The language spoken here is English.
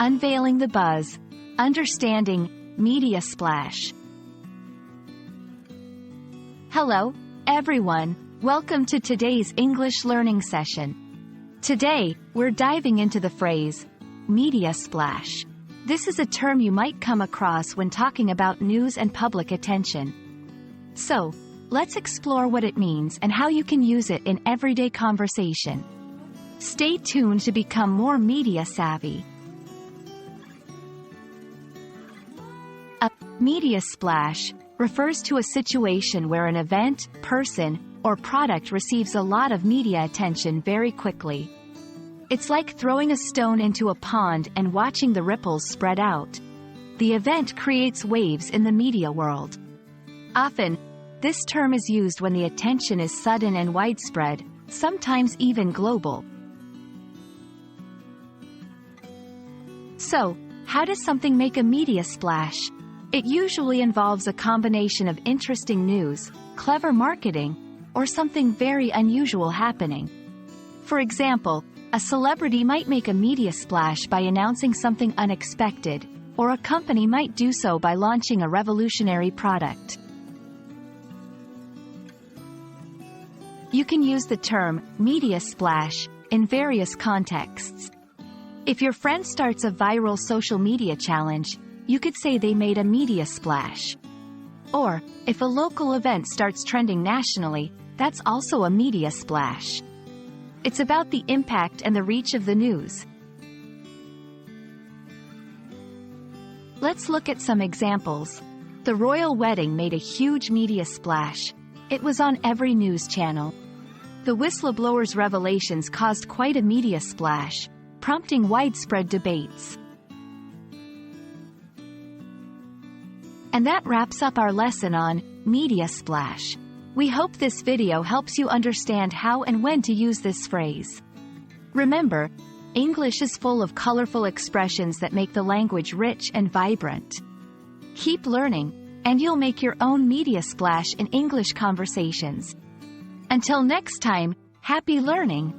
Unveiling the Buzz. Understanding media splash. Hello, everyone. Welcome to today's English learning session. Today, we're diving into the phrase, media splash. This is a term you might come across when talking about news and public attention. So, let's explore what it means and how you can use it in everyday conversation. Stay tuned to become more media savvy. A media splash refers to a situation where an event, person, or product receives a lot of media attention very quickly. It's like throwing a stone into a pond and watching the ripples spread out. The event creates waves in the media world. Often, this term is used when the attention is sudden and widespread, sometimes even global. So, how does something make a media splash? It usually involves a combination of interesting news, clever marketing, or something very unusual happening. For example, a celebrity might make a media splash by announcing something unexpected, or a company might do so by launching a revolutionary product. You can use the term media splash in various contexts. If your friend starts a viral social media challenge, you could say they made a media splash. Or, if a local event starts trending nationally, that's also a media splash. It's about the impact and the reach of the news. Let's look at some examples. The royal wedding made a huge media splash. It was on every news channel. The whistleblower's revelations caused quite a media splash, prompting widespread debates. And that wraps up our lesson on media splash. We hope this video helps you understand how and when to use this phrase. Remember, English is full of colorful expressions that make the language rich and vibrant. Keep learning, and you'll make your own media splash in English conversations. Until next time, happy learning!